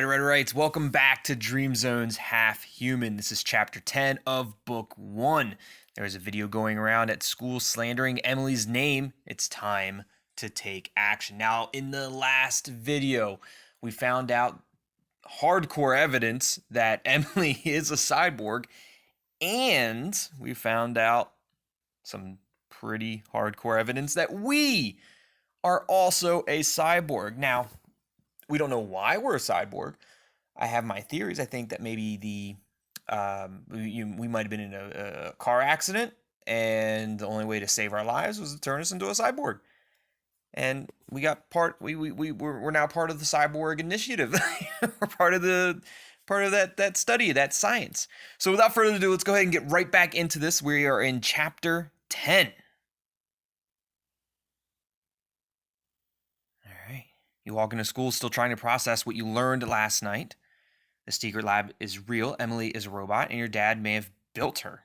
right. Welcome back to Dream Zone's Half Human. This is chapter 10 of book 1. There is a video going around at school slandering Emily's name. It's time to take action. Now, in the last video, we found out hardcore evidence that Emily is a cyborg, and we found out some pretty hardcore evidence that we are also a cyborg. Now, we don't know why we're a cyborg. I have my theories. I think that maybe we might have been in a car accident, and the only way to save our lives was to turn us into a cyborg. And we got we're now part of the cyborg initiative. We're part of that study, that science. So without further ado, let's go ahead and get right back into this. We are in chapter 10. You walk into school still trying to process what you learned last night. The secret lab is real. Emily is a robot, and your dad may have built her.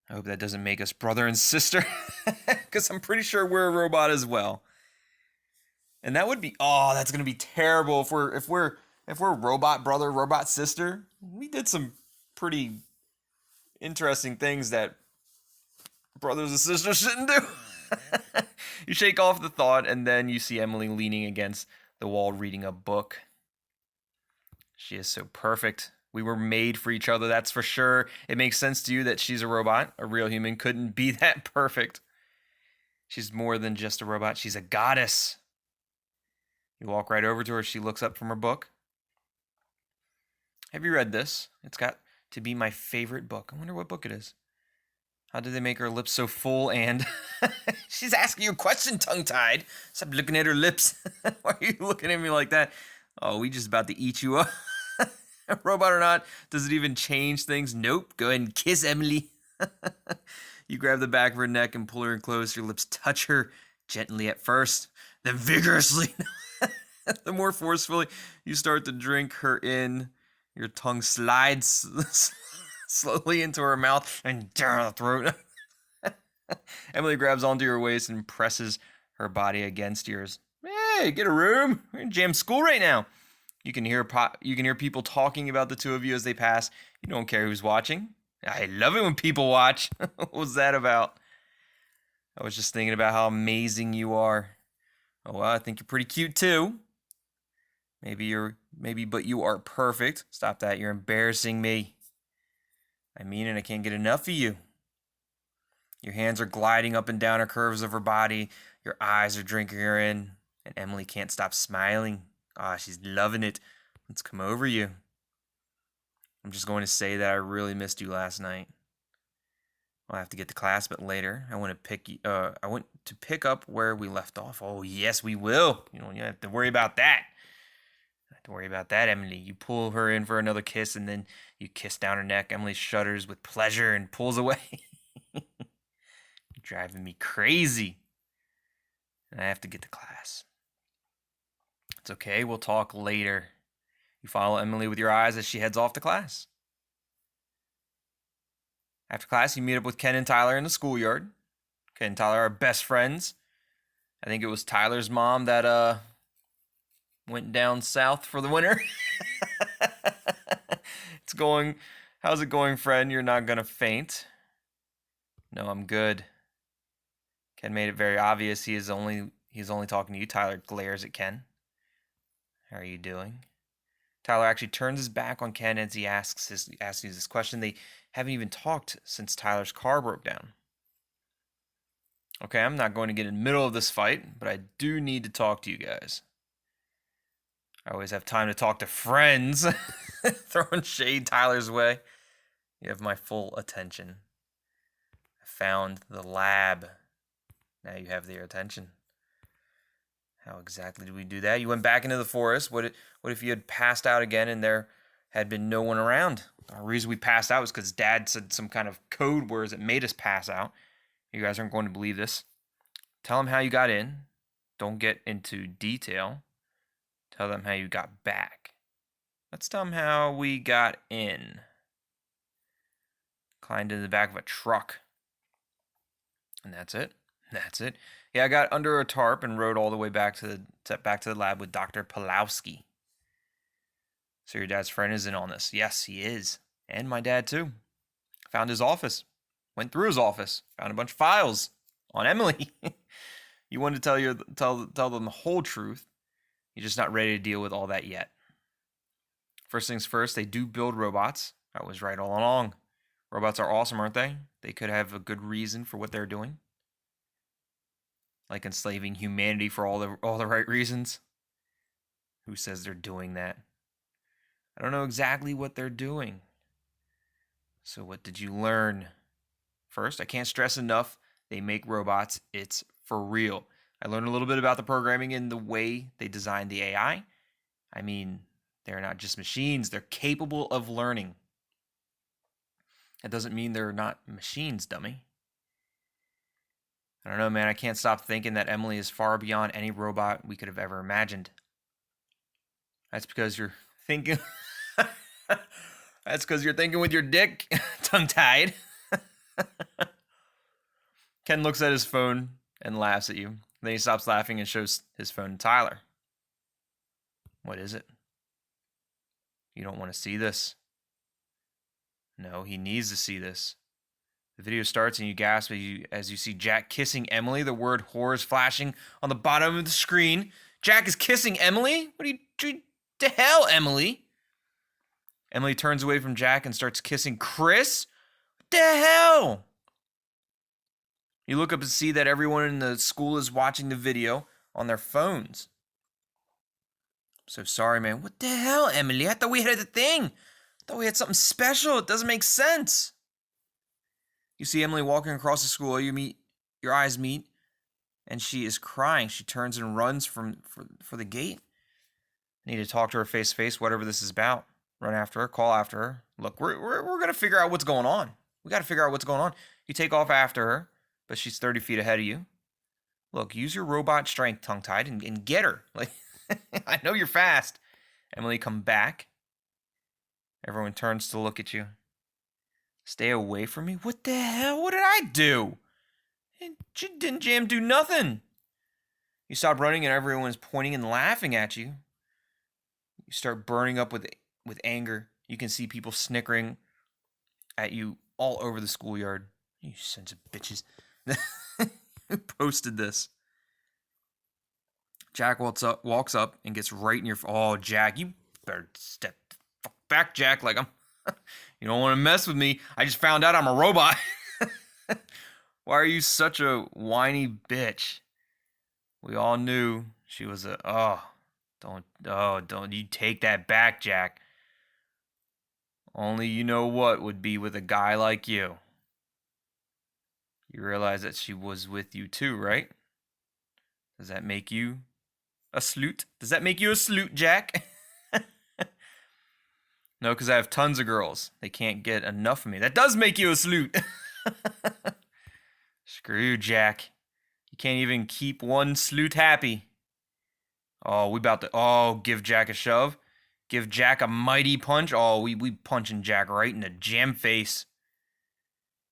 I hope that doesn't make us brother and sister, because I'm pretty sure we're a robot as well. And that would be that's gonna be terrible if we're robot brother, robot sister. We did some pretty interesting things that brothers and sisters shouldn't do. You shake off the thought, and then you see Emily leaning against the wall reading a book. She is so perfect. We were made for each other, that's for sure. It makes sense to you that she's a robot. A real human couldn't be that perfect. She's more than just a robot. She's a goddess. You walk right over to her. She looks up from her book. Have you read this? It's got to be my favorite book. I wonder what book it is. How did they make her lips so full and... She's asking you a question, tongue-tied. Stop looking at her lips. Why are you looking at me like that? Oh, we just about to eat you up. Robot or not, does it even change things? Nope. Go ahead and kiss Emily. You grab the back of her neck and pull her in close. Your lips touch her gently at first, then vigorously. The more forcefully you start to drink her in, your tongue slides slowly into her mouth and down her throat. Emily grabs onto your waist and presses her body against yours. Hey, get a room. We're in jam school right now. You can hear people talking about the two of you as they pass. You don't care who's watching. I love it when people watch. What was that about? I was just thinking about how amazing you are. Oh, well, I think you're pretty cute too. But you are perfect. Stop that. You're embarrassing me. I mean it, I can't get enough of you. Your hands are gliding up and down her curves of her body. Your eyes are drinking her in. And Emily can't stop smiling. She's loving it. Let's come over you. I'm just going to say that I really missed you last night. I'll have to get to class, but later. I want to pick up where we left off. Oh, yes, we will. You don't have to worry about that. Don't worry about that, Emily. You pull her in for another kiss, and then you kiss down her neck. Emily shudders with pleasure and pulls away. You're driving me crazy. And I have to get to class. It's okay, we'll talk later. You follow Emily with your eyes as she heads off to class. After class, you meet up with Ken and Tyler in the schoolyard. Ken and Tyler are best friends. I think it was Tyler's mom that went down south for the winter. How's it going, friend? You're not gonna faint. No, I'm good. Ken made it very obvious he's only talking to you. Tyler glares at Ken. How are you doing? Tyler actually turns his back on Ken as he asks you this question. They haven't even talked since Tyler's car broke down. Okay, I'm not going to get in the middle of this fight, but I do need to talk to you guys. I always have time to talk to friends. Throwing shade Tyler's way. You have my full attention. I found the lab. Now you have their attention. How exactly did we do that? You went back into the forest. What if you had passed out again and there had been no one around? The reason we passed out was because Dad said some kind of code words that made us pass out. You guys aren't going to believe this. Tell them how you got in. Don't get into detail. Tell them how you got back. Let's tell them how we got in. Climbed into the back of a truck. And that's it. That's it. Yeah, I got under a tarp and rode all the way back to the lab with Dr. Pulowski. So your dad's friend is in on this. Yes, he is. And my dad, too. Found his office. Went through his office. Found a bunch of files on Emily. You wanted to tell them the whole truth. You're just not ready to deal with all that yet. First things first, they do build robots. I was right all along. Robots are awesome, aren't they? They could have a good reason for what they're doing. Like enslaving humanity for all the right reasons. Who says they're doing that? I don't know exactly what they're doing. So what did you learn? First, I can't stress enough, they make robots. It's for real. I learned a little bit about the programming and the way they designed the AI. I mean, they're not just machines, they're capable of learning. That doesn't mean they're not machines, dummy. I don't know, man. I can't stop thinking that Emily is far beyond any robot we could have ever imagined. That's because you're thinking... That's because you're thinking with your dick tongue-tied. Ken looks at his phone and laughs at you. Then he stops laughing and shows his phone to Tyler. What is it? You don't want to see this. No, he needs to see this. The video starts and you gasp as you see Jack kissing Emily. The word whore is flashing on the bottom of the screen. Jack is kissing Emily? What are you to hell, Emily? Emily turns away from Jack and starts kissing Chris. What the hell? You look up and see that everyone in the school is watching the video on their phones. I'm so sorry, man. What the hell, Emily? I thought we had a thing. I thought we had something special. It doesn't make sense. You see Emily walking across the school. Your eyes meet, and she is crying. She turns and runs for the gate. I need to talk to her face to face, whatever this is about. Run after her, call after her. Look, we're going to figure out what's going on. We got to figure out what's going on. You take off after her, but she's 30 feet ahead of you. Look, use your robot strength, tongue-tied, and get her. Like, I know you're fast. Emily, come back. Everyone turns to look at you. Stay away from me? What the hell? What did I do? Didn't Jam do nothing? You stop running and everyone's pointing and laughing at you. You start burning up with anger. You can see people snickering at you all over the schoolyard. You sons of bitches. Who posted this? Jack walks up and gets right in your... Oh, Jack, you better step back, Jack. Like, you don't want to mess with me. I just found out I'm a robot. Why are you such a whiny bitch? We all knew she was a... Don't you take that back, Jack. Only you know what would be with a guy like you. You realize that she was with you too, right? Does that make you a sleut? Does that make you a sleut, Jack? No, because I have tons of girls. They can't get enough of me. That does make you a sleut. Screw you, Jack. You can't even keep one sleut happy. Oh, give Jack a shove. Give Jack a mighty punch. Oh, we punching Jack right in the jam face.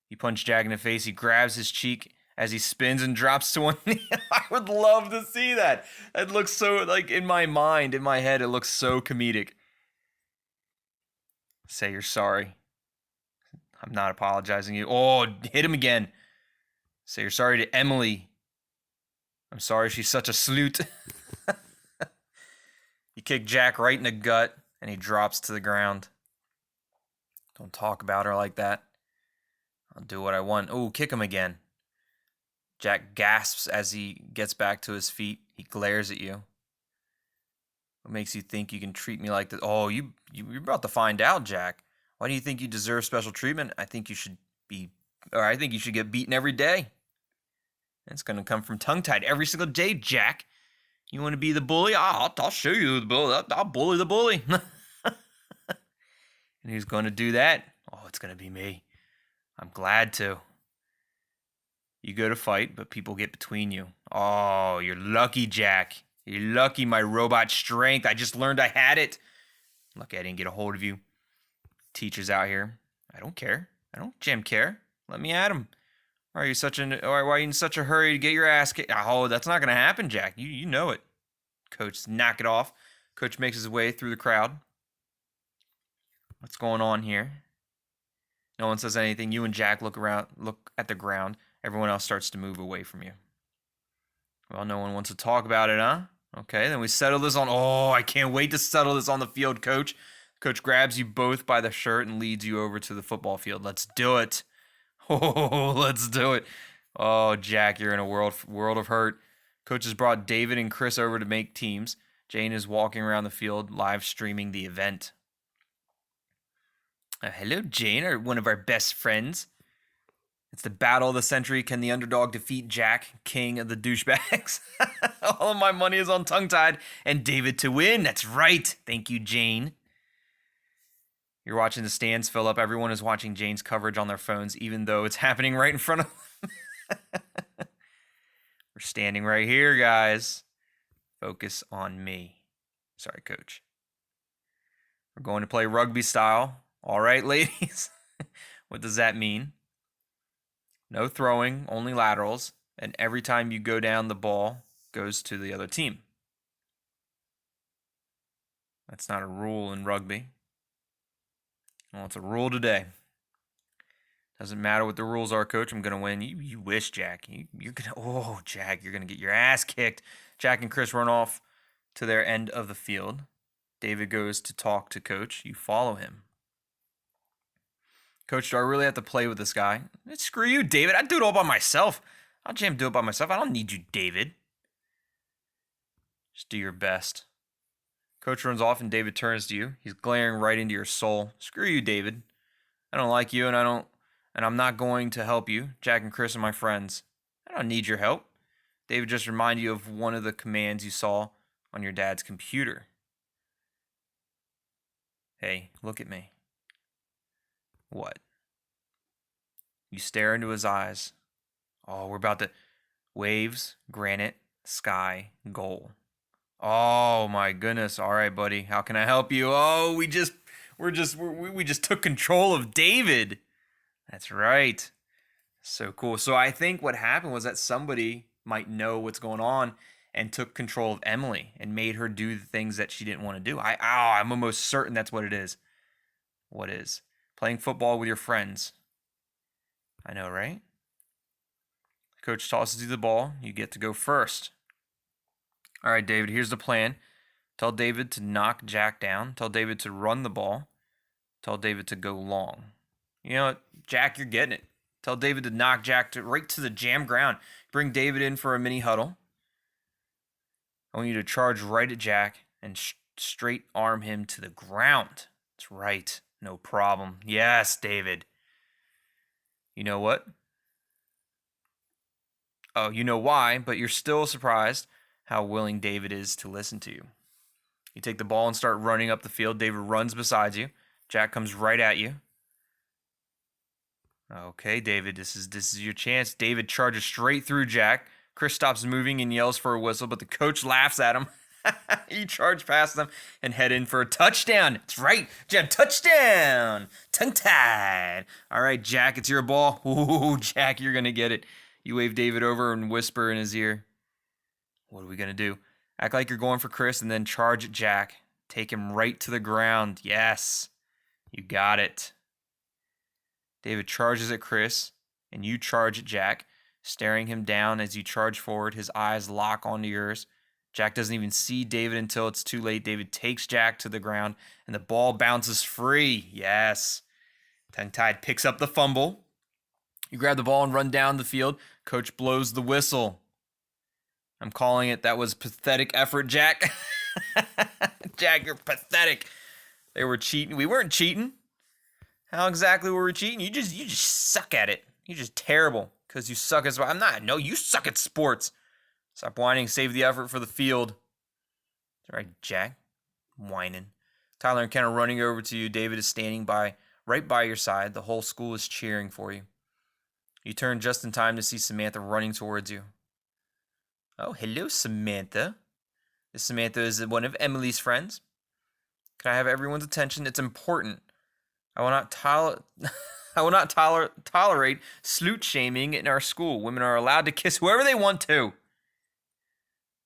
You punch Jack in the face. He grabs his cheek as he spins and drops to one knee. I would love to see that. It looks so, like, in my mind, in my head, it looks so comedic. Say you're sorry. I'm not apologizing to you. Oh, hit him again. Say you're sorry to Emily. I'm sorry she's such a sleut. You kick Jack right in the gut, and he drops to the ground. Don't talk about her like that. I'll do what I want. Oh, kick him again. Jack gasps as he gets back to his feet. He glares at you. What makes you think you can treat me like this? Oh, you're about to find out, Jack. Why do you think you deserve special treatment? I think you should get beaten every day. It's going to come from tongue-tied every single day, Jack. You want to be the bully? I'll show you the bully. I'll bully the bully. And who's going to do that? Oh, it's going to be me. I'm glad to. You go to fight, but people get between you. Oh, you're lucky, Jack. You're lucky, my robot strength. I just learned I had it. Lucky I didn't get a hold of you. Teachers out here. I don't care. I don't jam care. Let me at him. Why are you in such a hurry to get your ass kicked? Oh, that's not going to happen, Jack. You know it. Coach, knock it off. Coach makes his way through the crowd. What's going on here? No one says anything. You and Jack look at the ground. Everyone else starts to move away from you. Well, no one wants to talk about it, huh? Okay, then we settle this on. Oh, I can't wait to settle this on the field, Coach. Coach grabs you both by the shirt and leads you over to the football field. Let's do it. Oh, let's do it. Oh, Jack, you're in a world of hurt. Coach has brought David and Chris over to make teams. Jane is walking around the field, live streaming the event. Hello, Jane, one of our best friends. It's the battle of the century. Can the underdog defeat Jack, king of the douchebags? All of my money is on Tongue-Tied and David to win. That's right. Thank you, Jane. You're watching the stands fill up. Everyone is watching Jane's coverage on their phones, even though it's happening right in front of them. We're standing right here, guys. Focus on me. Sorry, Coach. We're going to play rugby style. All right, ladies. What does that mean? No throwing, only laterals. And every time you go down, the ball goes to the other team. That's not a rule in rugby. Well, it's a rule today. Doesn't matter what the rules are, Coach. I'm going to win. You wish, Jack. You're going to... Oh, Jack, you're going to get your ass kicked. Jack and Chris run off to their end of the field. David goes to talk to Coach. You follow him. Coach, do I really have to play with this guy? Screw you, David. I do it all by myself. I'll jam do it by myself. I don't need you, David. Just do your best. Coach runs off and David turns to you. He's glaring right into your soul. Screw you, David. I don't like you and I'm not going to help you. Jack and Chris are my friends. I don't need your help. David just reminded you of one of the commands you saw on your dad's computer. Hey, look at me. What? You stare into his eyes. Oh, we're about to... Waves, granite, sky, goal. Oh my goodness. All right, buddy. How can I help you? Oh, we just took control of David. That's right. So cool. So I think what happened was that somebody might know what's going on and took control of Emily and made her do the things that she didn't want to do. I'm almost certain that's what it is. What is? Playing football with your friends. I know, right? Coach tosses you the ball. You get to go first. All right, David, here's the plan. Tell David to knock Jack down. Tell David to run the ball. Tell David to go long. You know what, Jack, you're getting it. Tell David to knock Jack right to the jam ground. Bring David in for a mini huddle. I want you to charge right at Jack and straight arm him to the ground. That's right. No problem. Yes, David. You know what? Oh, you know why, but you're still surprised how willing David is to listen to you. You take the ball and start running up the field. David runs beside you. Jack comes right at you. Okay, David, this is your chance. David charges straight through Jack. Chris stops moving and yells for a whistle, but the coach laughs at him. You charge past them and head in for a touchdown. That's right, Jam, touchdown. Tongue-tied. All right, Jack, it's your ball. Ooh, Jack, you're going to get it. You wave David over and whisper in his ear. What are we going to do? Act like you're going for Chris and then charge at Jack. Take him right to the ground. Yes, you got it. David charges at Chris, and you charge at Jack, staring him down as you charge forward. His eyes lock onto yours. Jack doesn't even see David until it's too late. David takes Jack to the ground, and the ball bounces free. Yes. Tongue-Tied picks up the fumble. You grab the ball and run down the field. Coach blows the whistle. I'm calling it. That was pathetic effort, Jack. Jack, you're pathetic. They were cheating. We weren't cheating. How exactly were we cheating? You just suck at it. You're just terrible because you suck at sports. I'm not. No, you suck at sports. Stop whining. Save the effort for the field. All right, Jack. Whining. Tyler and Ken are running over to you. David is standing right by your side. The whole school is cheering for you. You turn just in time to see Samantha running towards you. Oh, hello, Samantha. This Samantha is one of Emily's friends. Can I have everyone's attention? It's important. I will not tolerate slut shaming in our school. Women are allowed to kiss whoever they want to.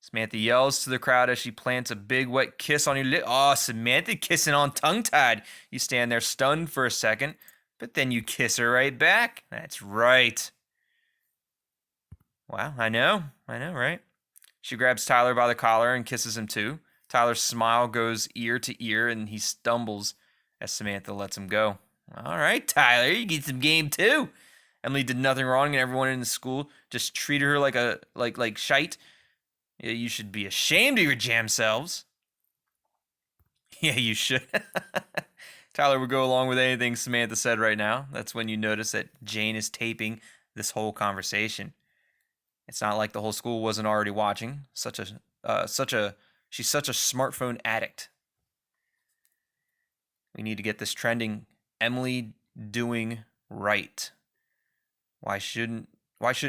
Samantha yells to the crowd as she plants a big wet kiss on your lip. Oh, Samantha kissing on tongue-tied. You stand there stunned for a second, but then you kiss her right back. That's right. Wow, I know, right? She grabs Tyler by the collar and kisses him too. Tyler's smile goes ear to ear and he stumbles as Samantha lets him go. All right, Tyler, you get some game too. Emily did nothing wrong and everyone in the school just treated her like shite. Yeah, you should be ashamed of your jam selves. Yeah, you should. Tyler would go along with anything Samantha said right now. That's when you notice that Jane is taping this whole conversation. It's not like the whole school wasn't already watching. She's such a smartphone addict. We need to get this trending. Emily doing right. Why shouldn't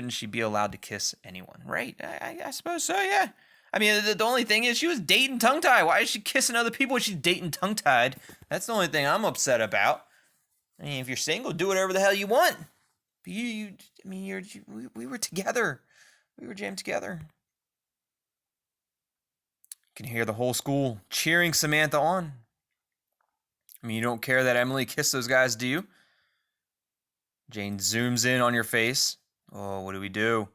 she be allowed to kiss anyone? Right? I suppose so, yeah. I mean, the only thing is she was dating tongue-tied. Why is she kissing other people when she's dating tongue-tied? That's the only thing I'm upset about. I mean, if you're single, do whatever the hell you want. But we were together. We were jammed together. You can hear the whole school cheering Samantha on. I mean, you don't care that Emily kissed those guys, do you? Jane zooms in on your face. Oh, what do we do?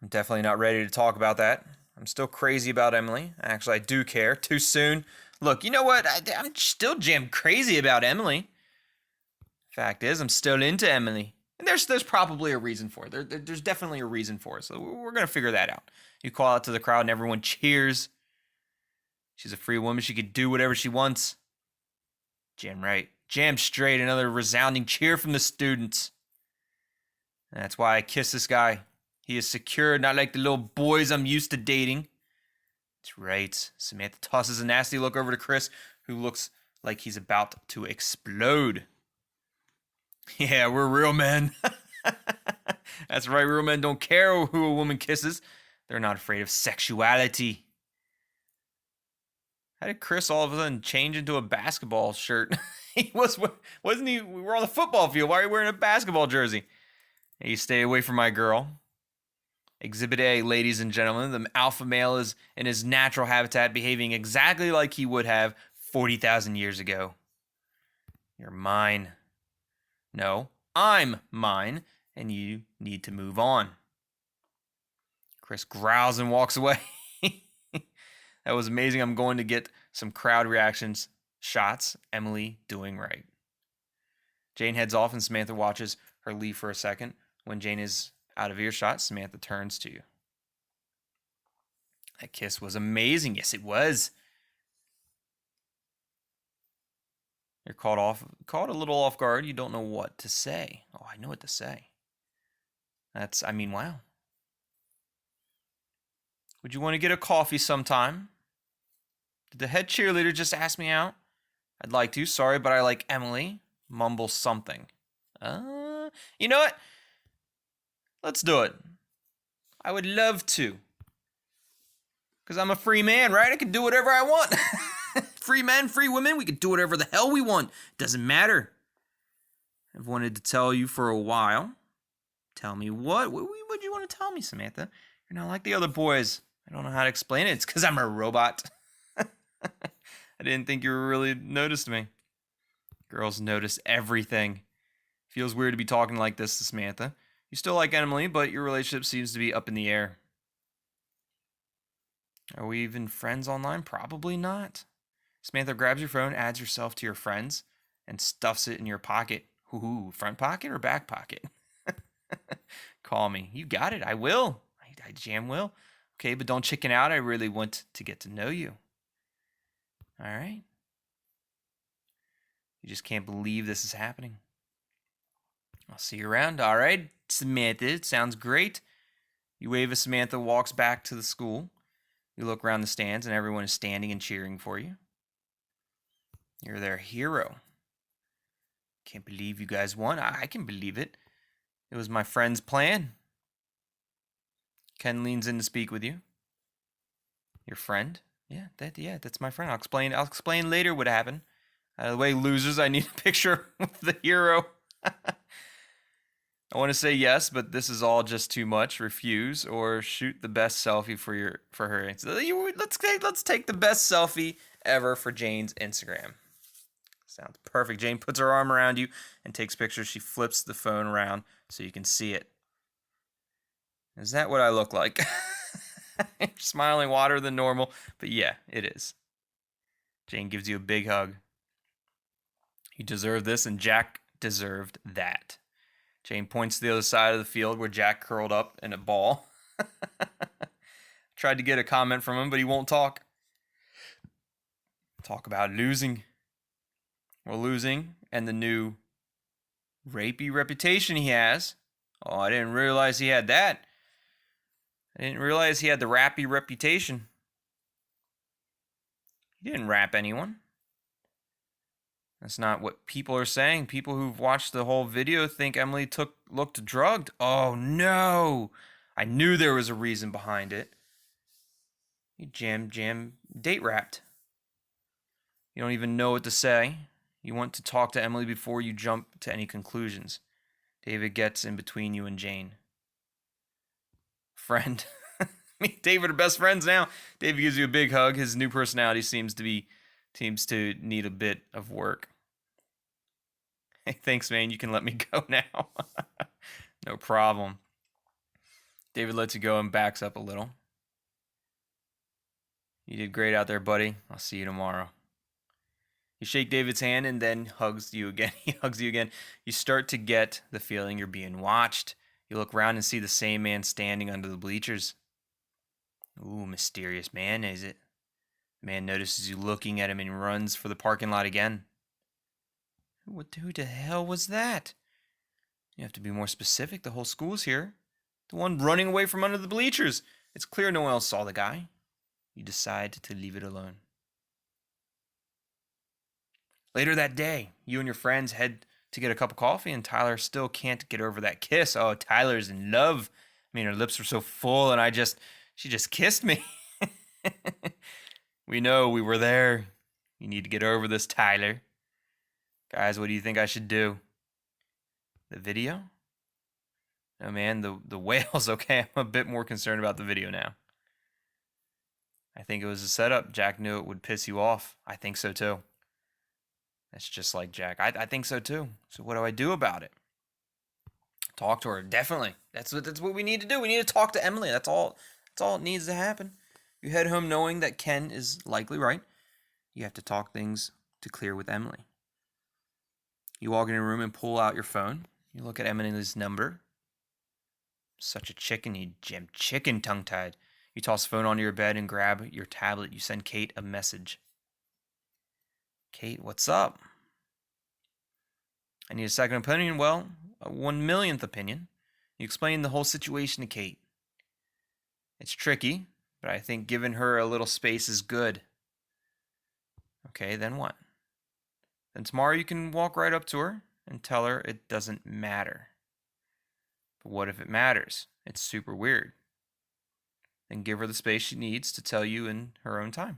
I'm definitely not ready to talk about that. I'm still crazy about Emily. Actually, I do care. Too soon. Look, you know what? I'm still jammed crazy about Emily. Fact is, I'm still into Emily. And there's probably a reason for it. There's definitely a reason for it. So we're going to figure that out. You call out to the crowd and everyone cheers. She's a free woman. She could do whatever she wants. Jam right. Jam straight. Another resounding cheer from the students. And that's why I kiss this guy. He is secure, not like the little boys I'm used to dating. That's right. Samantha tosses a nasty look over to Chris, who looks like he's about to explode. Yeah, we're real men. That's right, real men don't care who a woman kisses. They're not afraid of sexuality. How did Chris all of a sudden change into a basketball shirt? Wasn't he? We were on the football field. Why are you wearing a basketball jersey? Hey, you stay away from my girl. Exhibit A, ladies and gentlemen, the alpha male is in his natural habitat, behaving exactly like he would have 40,000 years ago. You're mine. No, I'm mine, and you need to move on. Chris growls and walks away. That was amazing. I'm going to get some crowd reactions shots. Emily doing right. Jane heads off and Samantha watches her leave for a second. When Jane is out of earshot, Samantha turns to you. That kiss was amazing. Yes, it was. You're caught a little off guard. You don't know what to say. Oh, I know what to say. Wow. Would you want to get a coffee sometime? Did the head cheerleader just ask me out? I'd like to. Sorry, but I like Emily. Mumble something. You know what? Let's do it. I would love to. Because I'm a free man, right? I can do whatever I want. Free men, free women, we can do whatever the hell we want. Doesn't matter. I've wanted to tell you for a while. Tell me what? What do you want to tell me, Samantha? You're not like the other boys. I don't know how to explain it. It's because I'm a robot. I didn't think you really noticed me. Girls notice everything. Feels weird to be talking like this to Samantha. You still like Emily, but your relationship seems to be up in the air. Are we even friends online? Probably not. Samantha grabs your phone, adds yourself to your friends, and stuffs it in your pocket. Ooh, front pocket or back pocket? Call me. You got it. I will. I jam will. Okay, but don't chicken out. I really want to get to know you. All right? You just can't believe this is happening. I'll see you around. All right, Samantha. Sounds great. You wave as Samantha walks back to the school. You look around the stands and everyone is standing and cheering for you. You're their hero. Can't believe you guys won. I can believe it. It was my friend's plan. Ken leans in to speak with you. Your friend? Yeah, that's my friend. I'll explain later what happened. Out of the way, losers, I need a picture with the hero. I want to say yes, but this is all just too much. Refuse or shoot the best selfie for her. So let's take the best selfie ever for Jane's Instagram. Sounds perfect. Jane puts her arm around you and takes pictures. She flips the phone around so you can see it. Is that what I look like? Smiling wider than normal, but yeah, it is. Jane gives you a big hug. You deserve this, and Jack deserved that. Jane points to the other side of the field where Jack curled up in a ball. Tried to get a comment from him, but he won't talk. Talk about losing. We're losing, and the new rapey reputation he has. Oh, I didn't realize he had that. I didn't realize he had the rappy reputation. He didn't rap anyone. That's not what people are saying. People who've watched the whole video think Emily looked drugged. Oh no! I knew there was a reason behind it. You jam date rapped. You don't even know what to say. You want to talk to Emily before you jump to any conclusions. David gets in between you and Jane. Friend. Me and David are best friends now. David gives you a big hug. His new personality seems to need a bit of work. Hey, thanks, man. You can let me go now. No problem. David lets you go and backs up a little. You did great out there, buddy. I'll see you tomorrow. You shake David's hand and then hugs you again. He hugs you again. You start to get the feeling you're being watched. You look around and see the same man standing under the bleachers. Ooh, mysterious man, is it? The man notices you looking at him and runs for the parking lot again. Who the hell was that? You have to be more specific. The whole school's here. The one running away from under the bleachers. It's clear no one else saw the guy. You decide to leave it alone. Later that day, you and your friends head to get a cup of coffee, and Tyler still can't get over that kiss. Oh, Tyler's in love. I mean, her lips were so full, and she just kissed me. We know we were there. You need to get over this, Tyler. Guys, what do you think I should do? The video? No, man, the whale's okay. I'm a bit more concerned about the video now. I think it was a setup. Jack knew it would piss you off. I think so too. That's just like Jack. I think so too. So what do I do about it? Talk to her. Definitely. That's what we need to do. We need to talk to Emily. That's all it needs to happen. You head home knowing that Ken is likely right. You have to talk things to clear with Emily. You walk in a room and pull out your phone. You look at Emily's number. Such a chicken, you chicken tongue-tied. You toss the phone onto your bed and grab your tablet. You send Kate a message. Kate, what's up? I need a second opinion. Well, a 1,000,000th opinion. You explain the whole situation to Kate. It's tricky, but I think giving her a little space is good. Okay, then what? Then tomorrow you can walk right up to her and tell her it doesn't matter. But what if it matters? It's super weird. Then give her the space she needs to tell you in her own time.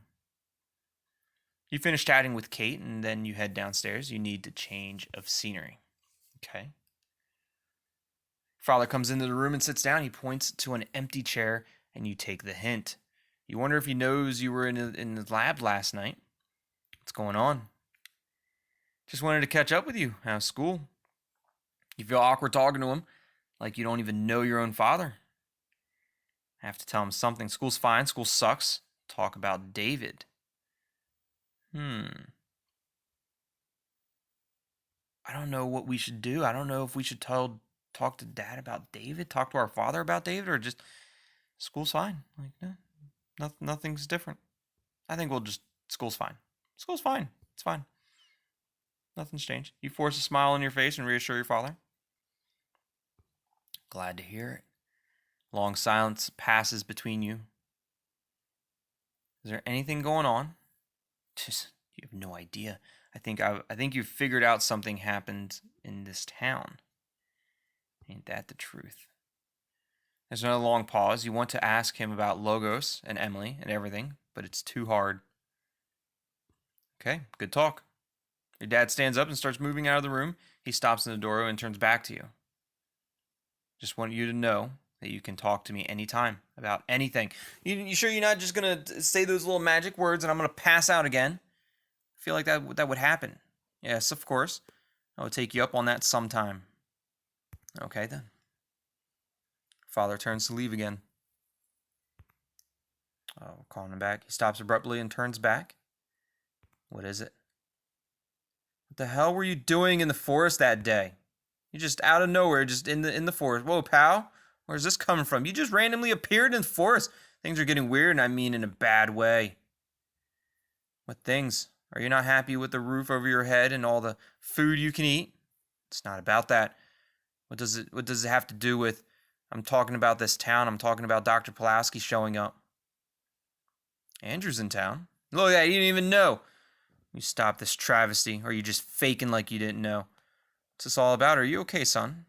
You finish chatting with Kate, and then you head downstairs. You need a change of scenery. Okay. Father comes into the room and sits down. He points to an empty chair, and you take the hint. You wonder if he knows you were in the lab last night. What's going on? Just wanted to catch up with you. How's school? You feel awkward talking to him, like you don't even know your own father. I have to tell him something. School's fine. School sucks. Talk about David. I don't know what we should do. I don't know if we should talk to Dad about David, talk to our father about David, or just school's fine. Like, no, nothing's different. I think school's fine. School's fine. It's fine. Nothing's changed. You force a smile on your face and reassure your father. Glad to hear it. Long silence passes between you. Is there anything going on? You have no idea. I think you've figured out something happened in this town. Ain't that the truth? There's another long pause. You want to ask him about Logos and Emily and everything, but it's too hard. Okay, good talk. Your dad stands up and starts moving out of the room. He stops in the doorway and turns back to you. Just want you to know that you can talk to me anytime about anything. You sure you're not just gonna say those little magic words and I'm gonna pass out again? I feel like that would happen. Yes, of course. I would take you up on that sometime. Okay then. Father turns to leave again. Oh, calling him back. He stops abruptly and turns back. What is it? What the hell were you doing in the forest that day? You just out of nowhere, just in the forest. Whoa, pal. Where's this coming from? You just randomly appeared in the forest. Things are getting weird, and I mean in a bad way. What things? Are you not happy with the roof over your head and all the food you can eat? It's not about that. What does it have to do with I'm talking about this town. I'm talking about Dr. Pulaski showing up. Andrew's in town. Look at that, you didn't even know. You stop this travesty, or are you just faking like you didn't know? What's this all about? Are you okay, son?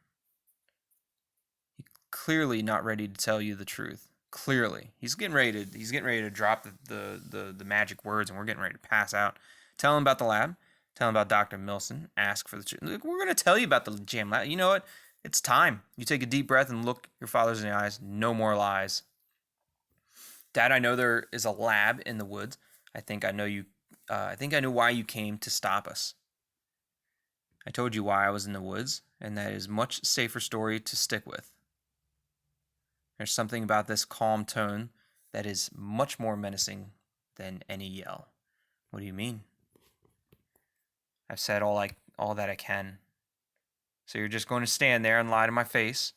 He's clearly not ready to tell you the truth. Clearly. He's getting ready to drop the magic words, and we're getting ready to pass out. Tell him about the lab. Tell him about Dr. Milson. Ask for the truth. Look, we're going to tell you about the jam lab. You know what? It's time. You take a deep breath and look your fathers in the eyes. No more lies. Dad, I know there is a lab in the woods. I think I know why you came to stop us. I told you why I was in the woods, and that is a much safer story to stick with. There's something about this calm tone that is much more menacing than any yell. What do you mean? I've said all that I can. So you're just going to stand there and lie to my face?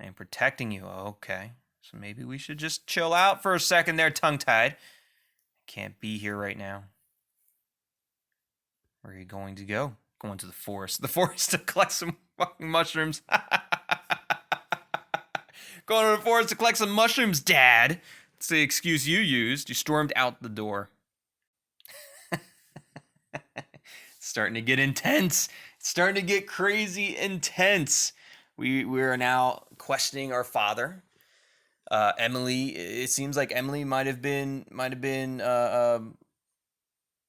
I am protecting you. Okay. So maybe we should just chill out for a second there, tongue-tied. I can't be here right now. Where are you going to go? Going to the forest. The forest to collect some fucking mushrooms. Going to the forest to collect some mushrooms, Dad. That's the excuse you used. You stormed out the door. It's starting to get intense. It's starting to get crazy intense. We are now questioning our father. Emily, it seems like Emily might have been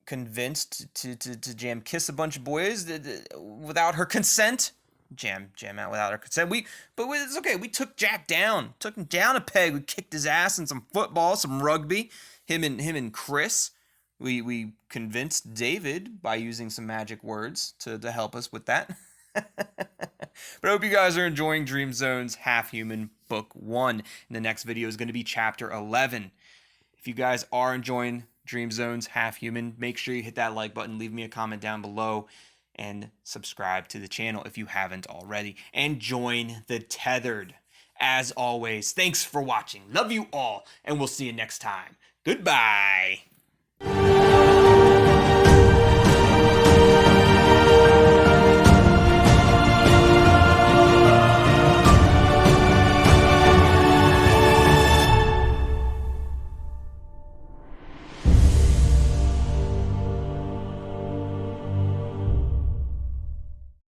convinced to jam kiss a bunch of boys without her consent. Jam out without her consent. But it's okay. We took Jack down. Took him down a peg. We kicked his ass in some football, some rugby. Him and Chris. We convinced David by using some magic words to help us with that. But I hope you guys are enjoying Dream Zone's Half Human Book 1. And the next video is going to be Chapter 11. If you guys are enjoying Dream Zone's Half Human, make sure you hit that like button, leave me a comment down below, and subscribe to the channel if you haven't already. And join the Tethered. As always, thanks for watching. Love you all, and we'll see you next time. Goodbye.